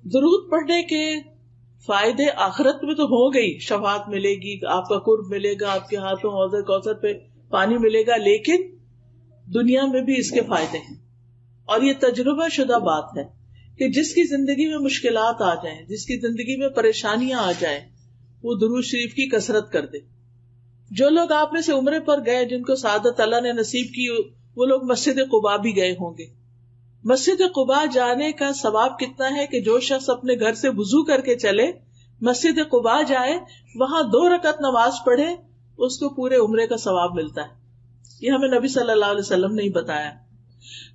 درود پڑھنے کے فائدے آخرت میں تو ہو گئی، شفاعت ملے گی، آپ کا قرب ملے گا، آپ کے ہاتھوں حوض کوثر پہ پانی ملے گا، لیکن دنیا میں بھی اس کے فائدے ہیں. اور یہ تجربہ شدہ بات ہے کہ جس کی زندگی میں مشکلات آ جائیں، جس کی زندگی میں پریشانیاں آ جائیں، وہ درود شریف کی کثرت کر دے. جو لوگ آپ میں سے عمرے پر گئے، جن کو سعادت اللہ نے نصیب کی، وہ لوگ مسجد قباء بھی گئے ہوں گے. مسجد قباء جانے کا ثواب کتنا ہے کہ جو شخص اپنے گھر سے وضو کر کے چلے، مسجد قباء جائے، وہاں 2 رکعت نماز پڑھے، اس کو پورے عمرے کا ثواب ملتا ہے. یہ ہمیں نبی صلی اللہ علیہ وسلم نے ہی بتایا.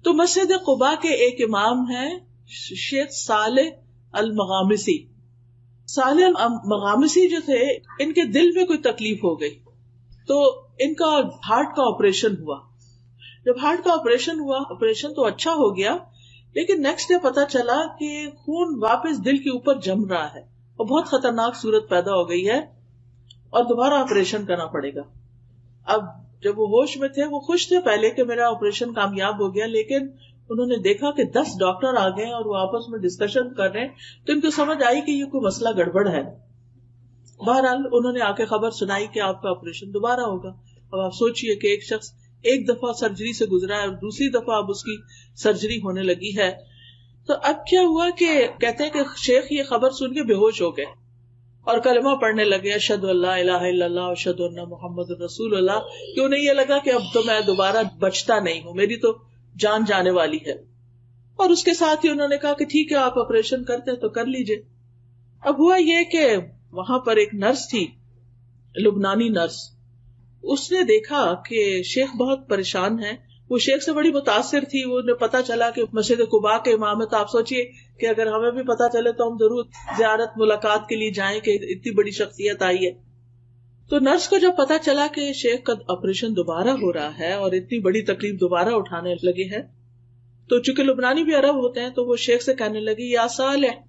تو مسجد قباء کے ایک امام ہیں شیخ صالح المغامسی. صالح المغامسی جو تھے، ان کے دل میں کوئی تکلیف ہو گئی تو ان کا ہارٹ کا آپریشن ہوا. جب ہارٹ کا آپریشن ہوا، آپریشن تو اچھا ہو گیا، لیکن نیکسٹ ڈے پتا چلا کہ خون واپس دل کے اوپر جم رہا ہے اور بہت خطرناک صورت پیدا ہو گئی ہے اور دوبارہ آپریشن کرنا پڑے گا. اب جب وہ ہوش میں تھے، وہ خوش تھے پہلے کہ میرا آپریشن کامیاب ہو گیا، لیکن انہوں نے دیکھا کہ 10 ڈاکٹر آ گئے اور وہ آپس میں ڈسکشن کر رہے ہیں، تو ان کو سمجھ آئی کہ یہ کوئی مسئلہ گڑبڑ ہے. بہرحال انہوں نے آ کے خبر سنائی کہ آپ کا آپریشن دوبارہ ہوگا. اب آپ سوچئے کہ ایک شخص ایک دفعہ سرجری سے گزرا ہے اور دوسری دفعہ اب اس کی سرجری ہونے لگی ہے. تو اب کیا ہوا کہ کہتے ہیں کہ شیخ یہ خبر سن کے بے ہوش ہو گئے اور کلمہ پڑھنے لگے، اشہد ان لا الہ الا اللہ اشہد ان محمد رسول اللہ. کہ انہیں یہ لگا کہ اب تو میں دوبارہ بچتا نہیں ہوں، میری تو جان جانے والی ہے. اور اس کے ساتھ ہی انہوں نے کہا کہ ٹھیک ہے، آپ آپریشن کرتے ہیں تو کر لیجئے. اب ہوا یہ کہ وہاں پر ایک نرس تھی، لبنانی نرس. اس نے دیکھا کہ شیخ بہت پریشان ہے. وہ شیخ سے بڑی متاثر تھی. وہ پتا چلا کہ مسجد قباء کے امام ہے، تو آپ سوچئے کہ اگر ہمیں بھی پتا چلے تو ہم ضرور زیارت ملاقات کے لیے جائیں کہ اتنی بڑی شخصیت آئی ہے. تو نرس کو جب پتا چلا کہ شیخ کا آپریشن دوبارہ ہو رہا ہے اور اتنی بڑی تکلیف دوبارہ اٹھانے لگے ہیں، تو چونکہ لبنانی بھی عرب ہوتے ہیں تو وہ شیخ سے کہنے لگی، یا صالح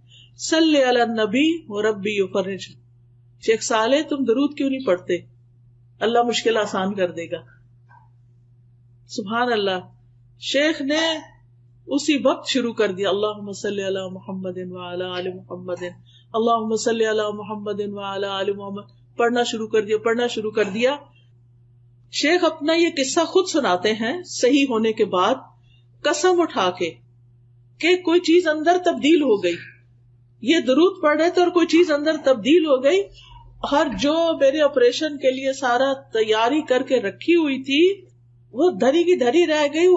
صلی علی النبی وربی یفرج. شیخ صالح تم درود کیوں نہیں پڑھتے؟ اللہ مشکل آسان کر دے گا. سبحان اللہ. شیخ نے اسی وقت شروع کر دیا، اللہم صلی علی محمد وعلی آل محمد، اللہم صلی علی محمد وعلی آل محمد. پڑھنا شروع کر دیا. شیخ اپنا یہ قصہ خود سناتے ہیں صحیح ہونے کے بعد، قسم اٹھا کے کہ کوئی چیز اندر تبدیل ہو گئی. یہ درود پڑھ رہے تھے اور کوئی چیز اندر تبدیل ہو گئی. ہر جو میرے آپریشن کے لیے سارا تیاری کر کے رکھی ہوئی تھی وہ دھری کی دھری رہ گئی.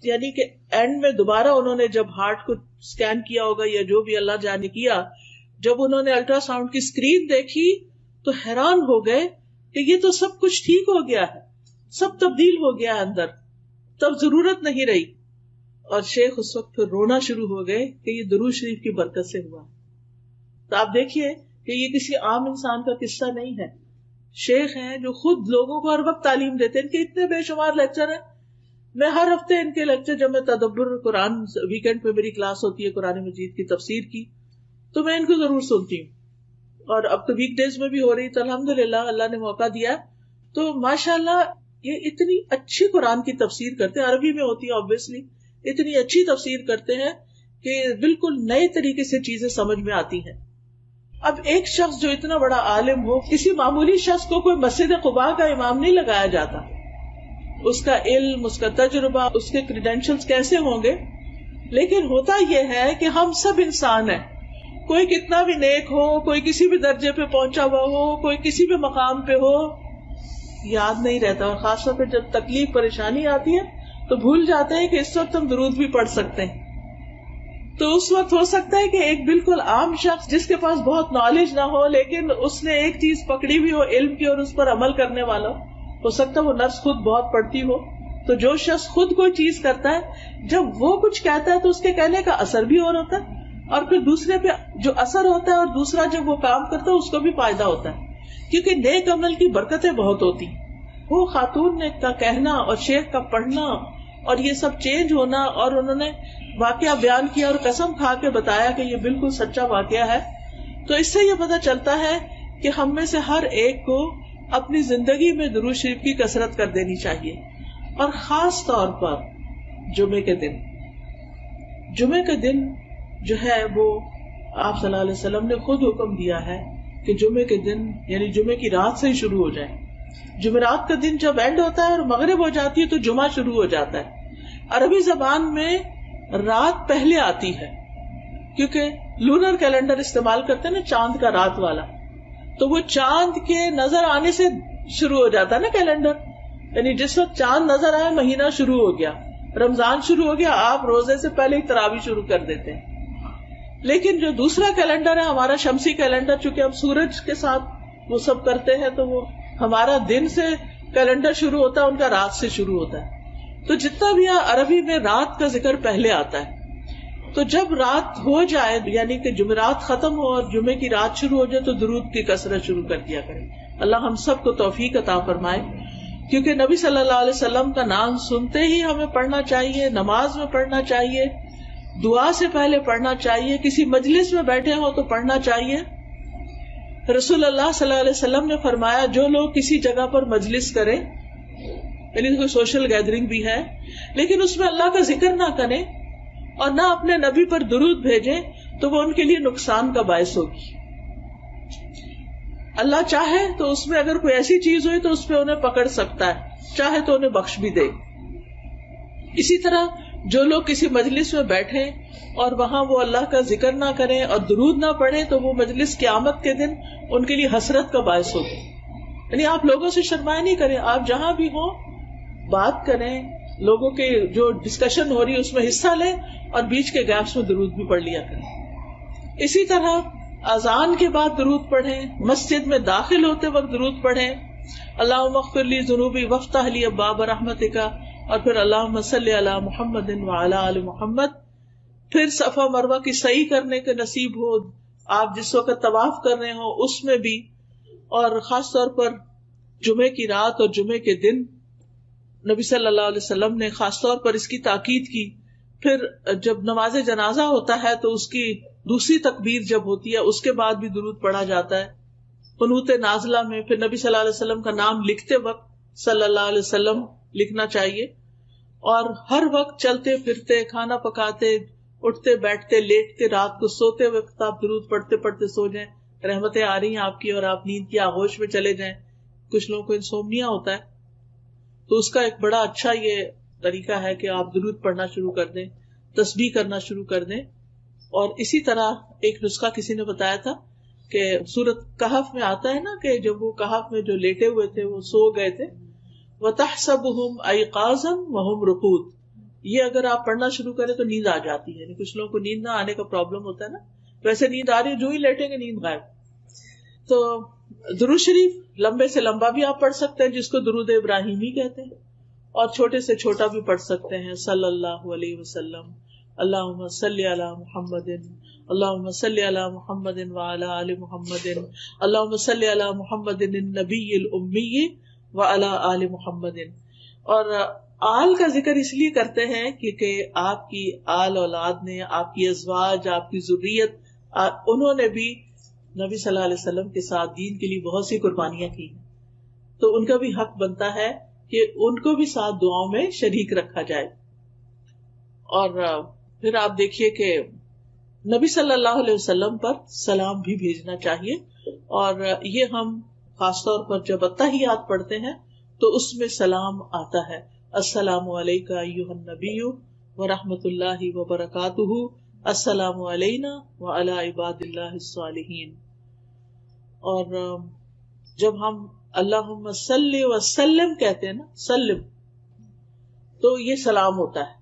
یعنی کہ اینڈ میں دوبارہ انہوں نے جب ہارٹ کو سکین کیا ہوگا یا جو بھی اللہ جانے کیا، جب انہوں نے الٹرا ساؤنڈ کی اسکرین دیکھی تو حیران ہو گئے کہ یہ تو سب کچھ ٹھیک ہو گیا ہے، سب تبدیل ہو گیا ہے اندر، تب ضرورت نہیں رہی. اور شیخ اس وقت پھر رونا شروع ہو گئے کہ یہ درود شریف کی برکت سے ہوا. تو آپ دیکھیے کہ یہ کسی عام انسان کا قصہ نہیں ہے. شیخ ہیں جو خود لوگوں کو ہر وقت تعلیم دیتے ہیں. ان کے اتنے بے شمار لیکچر ہیں. میں ہر ہفتے ان کے لیکچر، جب میں تدبر قرآن ویکینڈ پہ میری کلاس ہوتی ہے قرآن مجید کی تفسیر کی، تو میں ان کو ضرور سنتی ہوں. اور اب تو ویک ڈیز میں بھی ہو رہی، تو الحمدللہ اللہ نے موقع دیا. تو ماشاءاللہ یہ اتنی اچھی قرآن کی تفسیر کرتے ہیں، عربی میں ہوتی ہے آبویسلی، اتنی اچھی تفسیر کرتے ہیں کہ بالکل نئے طریقے سے چیزیں سمجھ میں آتی ہیں. اب ایک شخص جو اتنا بڑا عالم ہو، کسی معمولی شخص کو کوئی مسجد قباء کا امام نہیں لگایا جاتا. اس کا علم، اس کا تجربہ، اس کے کریڈینشلز کیسے ہوں گے. لیکن ہوتا یہ ہے کہ ہم سب انسان ہیں. کوئی کتنا بھی نیک ہو، کوئی کسی بھی درجے پہ پہنچا ہوا ہو، کوئی کسی بھی مقام پہ ہو، یاد نہیں رہتا. اور خاص طور پہ جب تکلیف پریشانی آتی ہے تو بھول جاتے ہیں کہ اس وقت ہم درود بھی پڑھ سکتے ہیں. تو اس وقت ہو سکتا ہے کہ ایک بالکل عام شخص جس کے پاس بہت نالج نہ ہو، لیکن اس نے ایک چیز پکڑی ہوئی ہو علم کی اور اس پر عمل کرنے والا ہو سکتا ہے وہ نرس خود بہت پڑھتی ہو. تو جو شخص خود کوئی چیز کرتا ہے، جب وہ کچھ کہتا ہے تو اس کے کہنے کا اثر بھی اور ہوتا ہے، اور پھر دوسرے پہ جو اثر ہوتا ہے اور دوسرا جب وہ کام کرتا ہے اس کو بھی فائدہ ہوتا ہے. کیونکہ نیک عمل کی برکتیں بہت ہوتی. وہ خاتون نے کا کہنا اور شیخ کا پڑھنا اور یہ سب چینج ہونا، اور انہوں نے واقعہ بیان کیا اور قسم کھا کے بتایا کہ یہ بالکل سچا واقعہ ہے. تو اس سے یہ پتہ چلتا ہے کہ ہم میں سے ہر ایک کو اپنی زندگی میں درود شریف کی کثرت کر دینی چاہیے. اور خاص طور پر جمعے کے دن جو ہے وہ آپ صلی اللہ علیہ وسلم نے خود حکم دیا ہے کہ جمعے کے دن یعنی جمعے کی رات سے ہی شروع ہو جائے. جمعرات کا دن جب اینڈ ہوتا ہے اور مغرب ہو جاتی ہے تو جمعہ شروع ہو جاتا ہے. عربی زبان میں رات پہلے آتی ہے کیونکہ لونر کیلنڈر استعمال کرتے ہیں نا، چاند کا رات والا، تو وہ چاند کے نظر آنے سے شروع ہو جاتا ہے نا کیلنڈر. یعنی جس وقت چاند نظر آئے مہینہ شروع ہو گیا، رمضان شروع ہو گیا، آپ روزے سے پہلے ہی تراویح شروع کر دیتے ہیں. لیکن جو دوسرا کیلنڈر ہے ہمارا شمسی کیلنڈر، چونکہ ہم سورج کے ساتھ وہ سب کرتے ہیں تو وہ ہمارا دن سے کیلنڈر شروع ہوتا ہے، ان کا رات سے شروع ہوتا ہے. تو جتنا بھی عربی میں رات کا ذکر پہلے آتا ہے. تو جب رات ہو جائے یعنی کہ جمعرات ختم ہو اور جمعے کی رات شروع ہو جائے تو درود کی کثرت شروع کر دیا کریں. اللہ ہم سب کو توفیق عطا فرمائے، کیونکہ نبی صلی اللہ علیہ وسلم کا نام سنتے ہی ہمیں پڑھنا چاہیے، نماز میں پڑھنا چاہیے، دعا سے پہلے پڑھنا چاہیے، کسی مجلس میں بیٹھے ہو تو پڑھنا چاہیے. رسول اللہ صلی اللہ علیہ وسلم نے فرمایا جو لوگ کسی جگہ پر مجلس کریں، یعنی کوئی سوشل گیدرنگ بھی ہے لیکن اس میں اللہ کا ذکر نہ کریں اور نہ اپنے نبی پر درود بھیجیں تو وہ ان کے لیے نقصان کا باعث ہوگی. اللہ چاہے تو اس میں اگر کوئی ایسی چیز ہوئی تو اس پہ انہیں پکڑ سکتا ہے، چاہے تو انہیں بخش بھی دے. اسی طرح جو لوگ کسی مجلس میں بیٹھیں اور وہاں وہ اللہ کا ذکر نہ کریں اور درود نہ پڑھیں تو وہ مجلس قیامت کے دن ان کے لیے حسرت کا باعث ہوگی. یعنی آپ لوگوں سے شرمائے نہیں کریں، آپ جہاں بھی ہوں بات کریں، لوگوں کے جو ڈسکشن ہو رہی ہے اس میں حصہ لیں اور بیچ کے گیپس میں درود بھی پڑھ لیا کریں. اسی طرح اذان کے بعد درود پڑھیں، مسجد میں داخل ہوتے وقت درود پڑھیں، اللہم اغفر لی ذنوبی وافتح لی ابواب رحمتک، اور پھر اللہم صلی علی محمد وعلی آل محمد. پھر صفا مروہ کی سعی کرنے کے نصیب ہو، آپ جس وقت طواف کر رہے ہوں اس میں بھی، اور خاص طور پر جمعے کی رات اور جمعے کے دن نبی صلی اللہ علیہ وسلم نے خاص طور پر اس کی تاکید کی. پھر جب نماز جنازہ ہوتا ہے تو اس کی دوسری تکبیر جب ہوتی ہے اس کے بعد بھی درود پڑھا جاتا ہے. قنوت نازلہ میں پھر نبی صلی اللہ علیہ وسلم کا نام لکھتے وقت صلی اللہ علیہ وسلم لکھنا چاہیے، اور ہر وقت چلتے پھرتے، کھانا پکاتے، اٹھتے بیٹھتے، لیٹتے، رات کو سوتے وقت آپ درود پڑھتے پڑھتے سو جائیں. رحمتیں آ رہی ہیں آپ کی اور آپ نیند کی آغوش میں چلے جائیں. کچھ لوگوں کو انسومنیا ہوتا ہے تو اس کا ایک بڑا اچھا یہ طریقہ ہے کہ آپ درود پڑھنا شروع کر دیں، تسبیح کرنا شروع کر دیں. اور اسی طرح ایک نسخہ کسی نے بتایا تھا کہ سورۃ کہف میں آتا ہے نا کہ جب وہ کہف میں جو لیٹے ہوئے تھے وہ سو گئے تھے، وَتَحْسَبُهُمْ أَيْقَاظًا وَهُمْ رُقُودٌ، یہ اگر آپ پڑھنا شروع کریں تو نیند آ جاتی ہے. یعنی کچھ لوگوں کو نیند نہ آنے کا پرابلم ہوتا ہے نا، ویسے نیند آ رہی ہے جو ہی لیٹیں گے نیند غائب. تو درود شریف لمبے سے لمبا بھی آپ پڑھ سکتے ہیں جس کو درود ابراہیمی کہتے ہیں، اور چھوٹے سے چھوٹا بھی پڑھ سکتے ہیں. صلی اللہ علیہ وسلم، اللہم صلی علی محمد، اللہم صلی علی محمد وعلی آل محمد، اللہم صلی علی محمد النبی الامی وعلی آل محمد. اور آل کا ذکر اس لیے کرتے ہیں کیونکہ آپ کی آل اولاد نے، آپ کی ازواج، آپ کی ذریت، انہوں نے بھی نبی صلی اللہ علیہ وسلم کے ساتھ دین کے لیے بہت سی قربانیاں کی، تو ان کا بھی حق بنتا ہے کہ ان کو بھی ساتھ دعاؤں میں شریک رکھا جائے. اور پھر آپ دیکھیے کہ نبی صلی اللہ علیہ وسلم پر سلام بھی بھیجنا چاہیے، اور یہ ہم خاص طور پر جب التحیات پڑھتے ہیں تو اس میں سلام آتا ہے، السلام علیکہ ایھا النبی ورحمۃ اللہ وبرکاتہ، السلام علینا وعلی عباد اللہ الصالحین. اور جب ہم اللہم صلی وسلم کہتے ہیں نا، سلم، تو یہ سلام ہوتا ہے.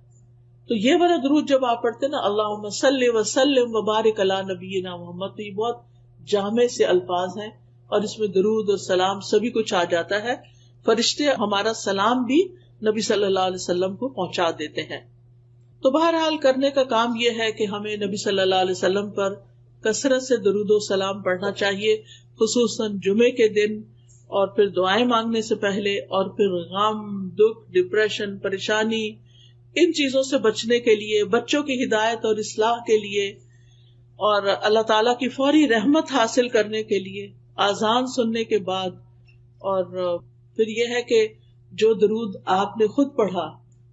تو یہ والا درود جب آپ پڑھتے ہیں نا، اللہم صلی وسلم وبارک علی نبینا محمد، تو یہ بہت جامع سے الفاظ ہیں اور اس میں درود اور سلام سبھی کچھ آ جاتا ہے. فرشتے ہمارا سلام بھی نبی صلی اللہ علیہ وسلم کو پہنچا دیتے ہیں. تو بہرحال کرنے کا کام یہ ہے کہ ہمیں نبی صلی اللہ علیہ وسلم پر کثرت سے درود و سلام پڑھنا چاہیے، خصوصاً جمعے کے دن، اور پھر دعائیں مانگنے سے پہلے، اور پھر غم، دکھ، ڈپریشن، پریشانی، ان چیزوں سے بچنے کے لیے، بچوں کی ہدایت اور اصلاح کے لیے، اور اللہ تعالیٰ کی فوری رحمت حاصل کرنے کے لیے آذان سننے کے بعد. اور پھر یہ ہے کہ جو درود آپ نے خود پڑھا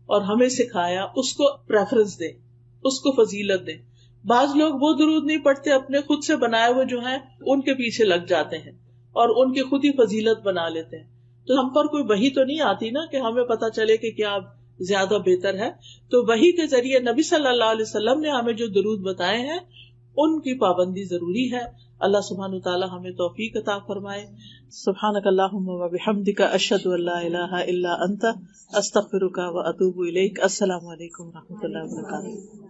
اور ہمیں سکھایا اس کو پریفرنس دیں، اس کو فضیلت دیں. بعض لوگ وہ درود نہیں پڑھتے، اپنے خود سے بنائے ہوئے جو ہیں ان کے پیچھے لگ جاتے ہیں اور ان کی خود ہی فضیلت بنا لیتے ہیں. تو ہم پر کوئی وحی تو نہیں آتی نا کہ ہمیں پتہ چلے کہ کیا زیادہ بہتر ہے. تو وحی کے ذریعے نبی صلی اللہ علیہ وسلم نے ہمیں جو درود بتائے ہیں ان کی پابندی ضروری ہے. اللہ سبحانہ وتعالی ہمیں توفیق عطا فرمائے. سبحانک اللہم و بحمدک، اشہد ان لا الہ الا انت، استغفرک و اتوب الیک. السلام علیکم و رحمۃ اللہ وبرکاتہ.